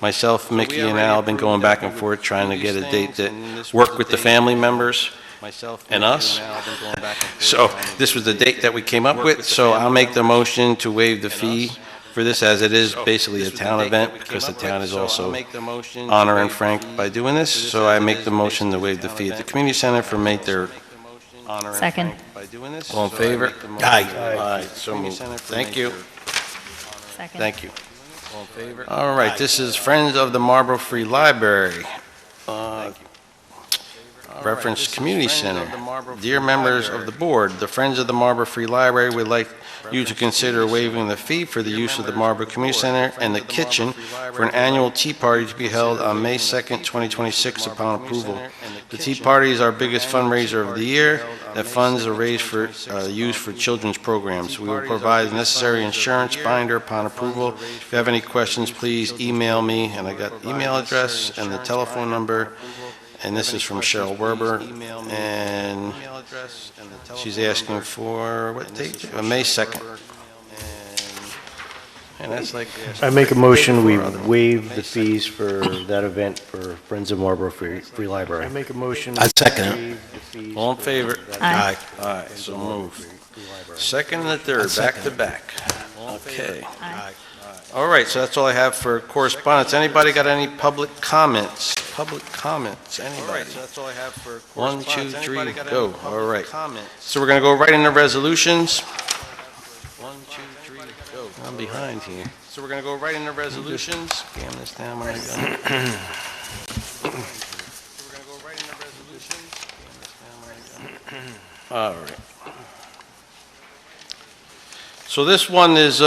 Myself, Mickey, and Al have been going back and forth trying to get a date that worked with the family members and us. So this was the date that we came up with, so I'll make the motion to waive the fee for this, as it is basically a town event, because the town is also honoring Frank by doing this. So I make the motion to waive the fee at the community center for May 3rd. Second. All in favor? Aye. Aye, so moved. Thank you. Second. Thank you. All right, this is Friends of the Marlborough Free Library. Reference Community Center. Dear members of the board, the Friends of the Marlborough Free Library would like you to consider waiving the fee for the use of the Marlborough Community Center and the kitchen for an annual tea party to be held on May 2nd, 2026 upon approval. The tea party is our biggest fundraiser of the year. That funds are raised for used for children's programs. We will provide the necessary insurance binder upon approval. If you have any questions, please email me, and I got the email address and the telephone number. And this is from Cheryl Werber, and she's asking for, what date? May 2nd. And that's like... I make a motion, we waive the fees for that event for Friends of Marlborough Free Library. I make a motion. I second it. All in favor? Aye. Aye, so move. Second and the third, back to back. Okay. Aye. All right, so that's all I have for correspondence. Anybody got any public comments? Public comments, anybody? So that's all I have for correspondence. 1, 2, 3, go. All right. So we're going to go right into resolutions. 1, 2, 3, go. I'm behind here. So we're going to go right into resolutions. Scan this down when I got it. So we're going to go right into resolutions. Scan this down when I got it. All right. So this one is...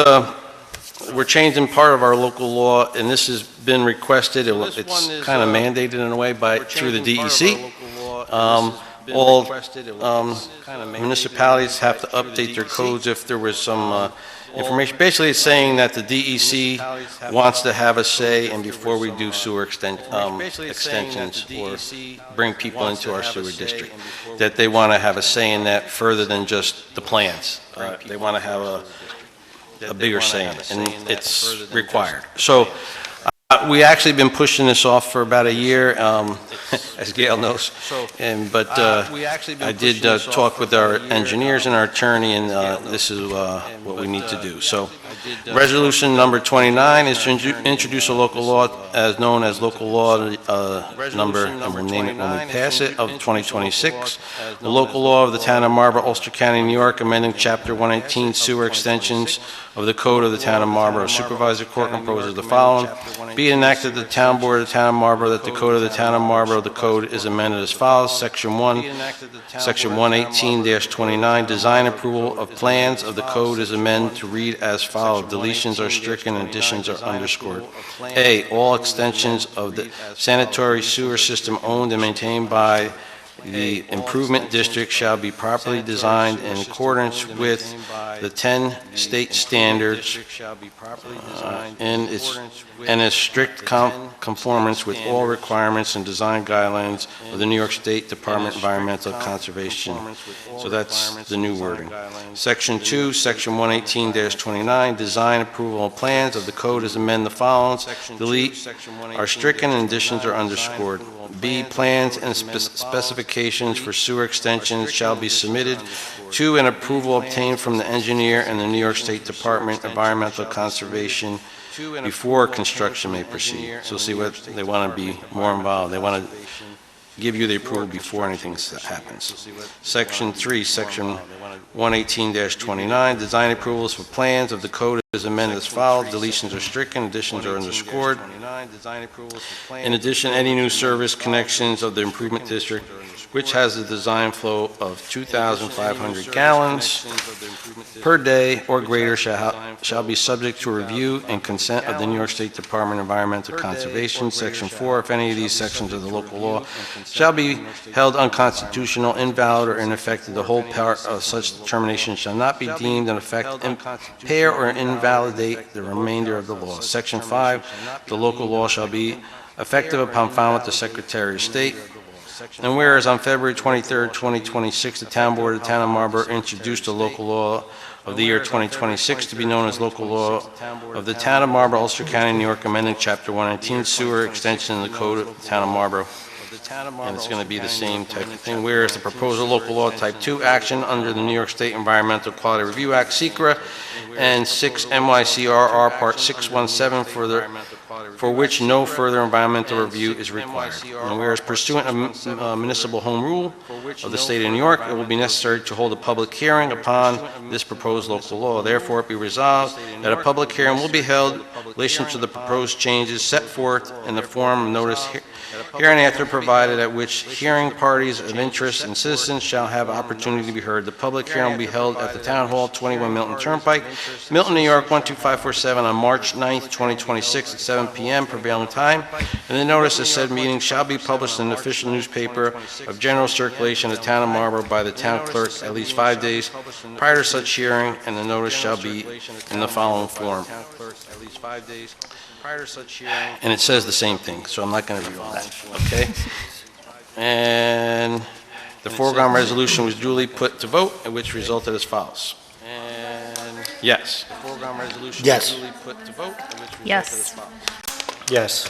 we're changing part of our local law, and this has been requested, it's kind of mandated in a way through the DEC. All municipalities have to update their codes if there was some information. Basically, it's saying that the DEC wants to have a say, and before we do sewer extensions or bring people into our sewer district, that they want to have a say in that further than just the plans. They want to have a bigger say in it, and it's required. So we actually been pushing this off for about a year, as Gail knows. But I did talk with our engineers and our attorney, and this is what we need to do. So resolution number 29 is to introduce a local law as known as local law number, and we'll name it when we pass it, of 2026. The local law of the town of Marlborough, Ulster County, New York, amending chapter 118 sewer extensions of the code of the town of Marlborough. Supervisor Court composes the following. Be it enacted the town board of the town of Marlborough that the code of the town of Marlborough, the code is amended as follows. Section 1, section 118-29, design approval of plans of the code is amended to read as follows. Deletions are stricken and additions are underscored. A, all extensions of the sanitary sewer system owned and maintained by the improvement district shall be properly designed in accordance with the 10 state standards and in strict conformance with all requirements and design guidelines of the New York State Department of Environmental Conservation. So that's the new wording. Section 2, section 118-29, design approval of plans of the code is amend the following. Delete are stricken and additions are underscored. B, plans and specifications for sewer extensions shall be submitted to and approval obtained from the engineer and the New York State Department of Environmental Conservation before construction may proceed. So see what they want to be more involved. They want to give you the approval before anything happens. Section 3, section 118-29, design approvals for plans of the code is amended as follows. Deletions are stricken, additions are underscored. In addition, any new service connections of the improvement district which has a design flow of 2,500 gallons per day or greater shall be subject to review and consent of the New York State Department of Environmental Conservation. Section 4, if any of these sections of the local law shall be held unconstitutional, invalid, or ineffective, the whole part of such such determination shall not be deemed in effect impair or invalidate the remainder of the law. Section 5, the local law shall be effective upon filing with the Secretary of State. And whereas on February 23rd, 2026, the Town Board of the Town of Marlborough introduced a local law of the year 2026 to be known as local law of the Town of Marlborough, Ulster County, New York, amending Chapter 119 sewer extension in the Code of the Town of Marlborough. And it's going to be the same type of thing. Whereas the proposed local law type 2 action under the New York State Environmental Quality Review Act, SECRA, and 6 MYCRR Part 617 for which no further environmental review is required. And whereas pursuant to municipal home rule of the state of New York, it will be necessary to hold a public hearing upon this proposed local law. Therefore, it be resolved that a public hearing will be held in relation to the proposed changes set forth in the form of notice hereinafter provided, at which hearing parties of interest and citizens shall have opportunity to be heard. The public hearing will be held at the Town Hall, 21 Milton Turnpike, Milton, New York, 12547 on March 9th, 2026 at 7 p.m. prevailing time. And the notice of said meeting shall be published in an official newspaper of general circulation of the Town of Marlborough by the Town Clerk at least 5 days prior to such hearing, and the notice shall be in the following form. And it says the same thing, so I'm not going to read all that, okay? And the foregone resolution was duly put to vote, which resulted as follows. Yes. The foregone resolution was duly put to vote, which resulted as follows. Yes.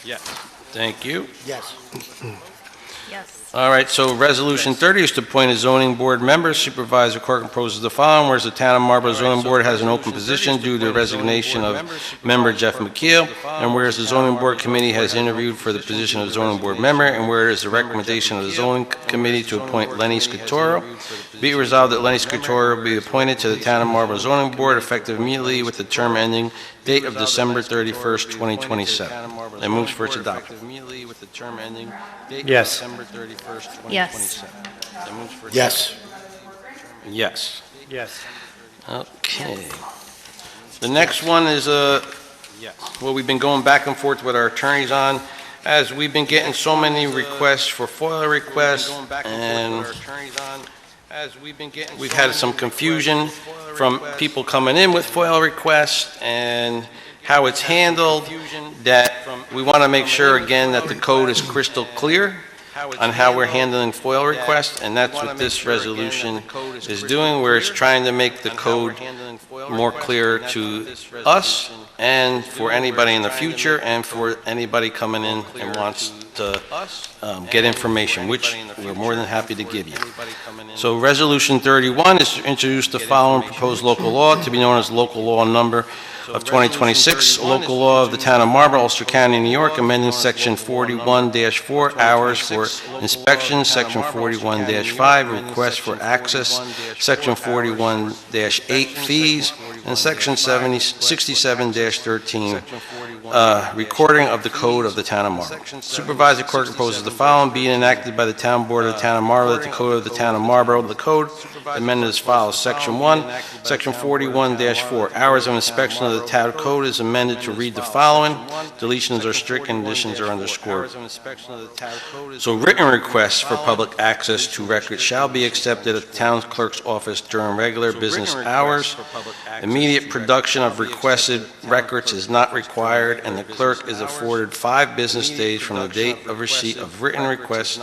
Yes. Thank you. Yes. Yes. All right, so Resolution 30 is to appoint a zoning board member. Supervisor Corcoran proposes the following, whereas the Town of Marlborough Zoning Board has an open position due to the resignation of member Jeff McKeel, and whereas the Zoning Board Committee has interviewed for the position of zoning board member, and whereas the recommendation of the Zoning Committee to appoint Lenny Scutoro, be it resolved that Lenny Scutoro be appointed to the Town of Marlborough Zoning Board effective immediately with the term ending date of December 31st, 2027. I moves for its adoption. Yes. Yes. Yes. Yes. Yes. Okay. The next one is, well, we've been going back and forth with our attorneys on, as we've been getting so many requests for FOIL requests, and we've had some confusion from people coming in with FOIL requests and how it's handled, that we want to make sure again that the code is crystal clear on how we're handling FOIL requests, and that's what this resolution is doing, where it's trying to make the code more clear to us and for anybody in the future and for anybody coming in and wants to get information, which we're more than happy to give you. So Resolution 31 is to introduce the following proposed local law to be known as local law number of 2026, local law of the Town of Marlborough, Ulster County, New York, amending Section 41-4 hours for inspection, Section 41-5 requests for access, Section 41-8 fees, and Section 67-13 recording of the Code of the Town of Marlborough. Supervisor Clerk proposes the following be enacted by the Town Board of the Town of Marlborough, that the Code of the Town of Marlborough, the Code amended as follows. Section 1, Section 41-4, hours of inspection of the Town Code is amended to read the following. Deletions are stricken, additions are underscored. So written requests for public access to records shall be accepted at the Town Clerk's office during regular business hours. Immediate production of requested records is not required, and the clerk is afforded 5 business days from the date of receipt of written requests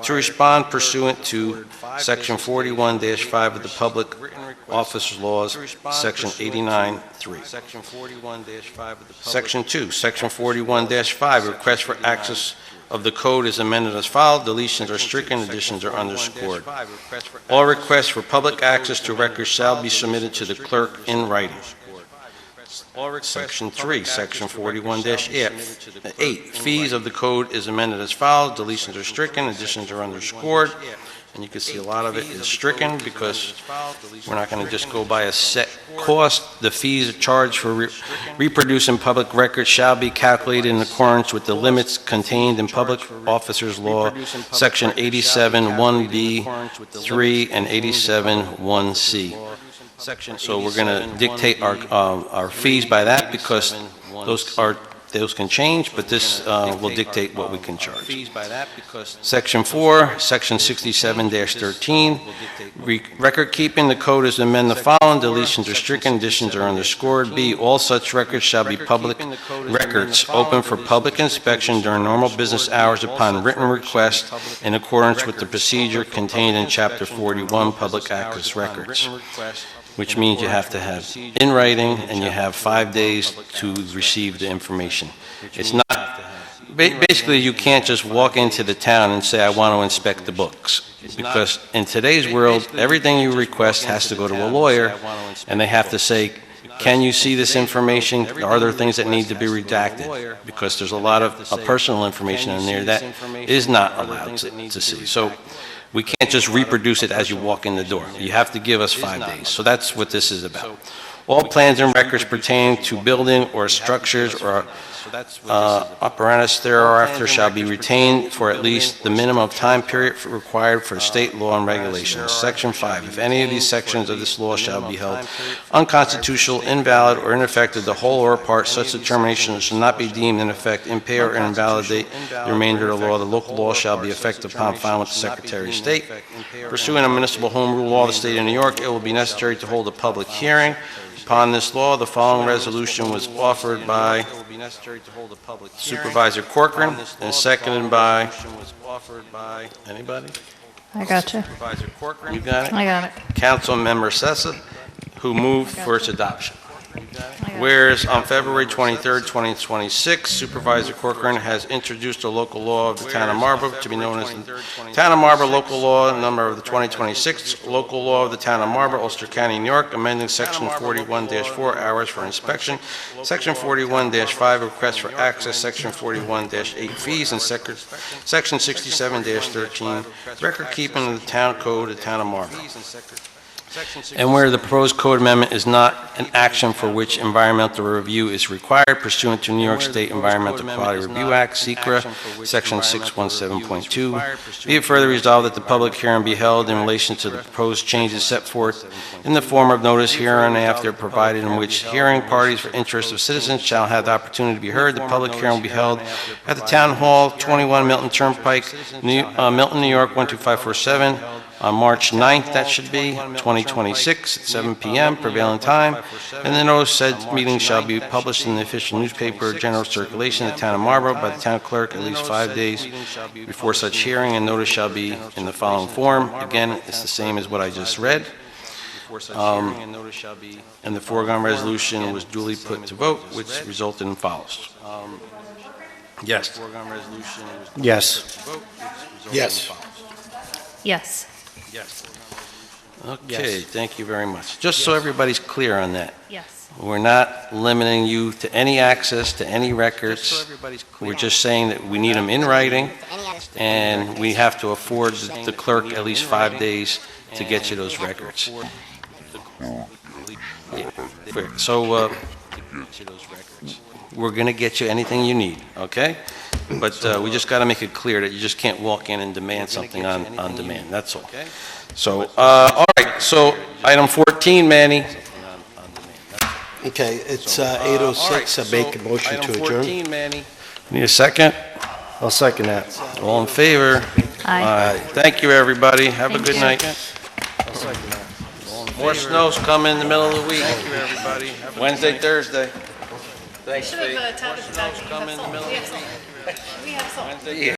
to respond pursuant to Section 41-5 of the Public Office Laws, Section 89-3. Section 2, Section 41-5, request for access of the code is amended as follows. Deletions are stricken, additions are underscored. All requests for public access to records shall be submitted to the clerk in writing. Section 3, Section 41-8, fees of the code is amended as follows. Deletions are stricken, additions are underscored. And you can see a lot of it is stricken because we're not going to just go by a set cost. The fees charged for reproducing public records shall be calculated in accordance with the limits contained in Public Officers Law, Section 87-1B-3 and 87-1C. So we're going to dictate our fees by that, because those are those can change, but this will dictate what we can charge. Section 4, Section 67-13, record keeping, the code is to amend the following: deletions are stricken, additions are underscored. B, all such records shall be public records, open for public inspection during normal business hours upon written request in accordance with the procedure contained in Chapter 41, Public Access Records, which means you have to have in writing and you have 5 days to receive the information. It's not, basically you can't just walk into the town and say, I want to inspect the books. Because in today's world, everything you request has to go to a lawyer, and they have to say, can you see this information? Are there things that need to be redacted? Because there's a lot of personal information in there that is not allowed to see. So we can't just reproduce it as you walk in the door. You have to give us 5 days. So that's what this is about. All plans and records pertaining to building or structures or apparatus thereafter shall be retained for at least the minimum time period required for state law and regulations. Section 5, if any of these sections of this law shall be held unconstitutional, invalid, or ineffective, the whole or part, such determination shall not be deemed in effect, impair, or invalidate the remainder of the law. The local law shall be effective upon filing with the Secretary of State. Pursuant to municipal home rule law of the state of New York, it will be necessary to hold a public hearing upon this law. The following resolution was offered by Supervisor Corcoran and seconded by, anybody? I gotcha. Supervisor Corcoran, you got it? I got it. Councilmember Sessa, who moved for its adoption. Whereas on February 23rd, 2026, Supervisor Corcoran has introduced a local law of the Town of Marlborough to be known as the Town of Marlborough Local Law number of the 2026, Local Law of the Town of Marlborough, Ulster County, New York, amending Section 41-4 hours for inspection, Section 41-5 requests for access, Section 41-8 fees, and Section 67-13 record keeping of the Town Code of the Town of Marlborough. And where the proposed code amendment is not an action for which environmental review is required pursuant to New York State Environmental Quality Review Act, SECRA, Section 617.2, be it further resolved that the public hearing be held in relation to the proposed changes set forth in the form of notice hereinafter provided, in which hearing parties for interest of citizens shall have the opportunity to be heard. The public hearing will be held at the Town Hall, 21 Milton Turnpike, Milton, New York, 12547, on March 9th, that should be, 2026, at 7 p.m. prevailing time, and the notice said meeting shall be published in the official newspaper, general circulation of the Town of Marlborough by the town clerk at least 5 days before such hearing, and notice shall be in the following form. Again, it's the same as what I just read. And the foregone resolution was duly put to vote, which resulted in follows. Yes. Yes. Yes. Yes. Yes. Okay, thank you very much. Just so everybody's clear on that. Yes. We're not limiting you to any access to any records. We're just saying that we need them in writing, and we have to afford the clerk at least 5 days to get you those records. Yeah. So, we're going to get you anything you need, okay? But we just got to make it clear that you just can't walk in and demand something on demand, that's all. So, all right, so item 14, Manny. Okay, it's 8:06. I make a motion to adjourn. Need a second? I'll second that. All in favor? Aye. Thank you, everybody. Have a Thank good you. night. More snow's coming in the middle of the week. Thank you, everybody. Wednesday, Thursday. Thanks, Steve. More snow's coming in the middle of the week. We have salt. Wednesday,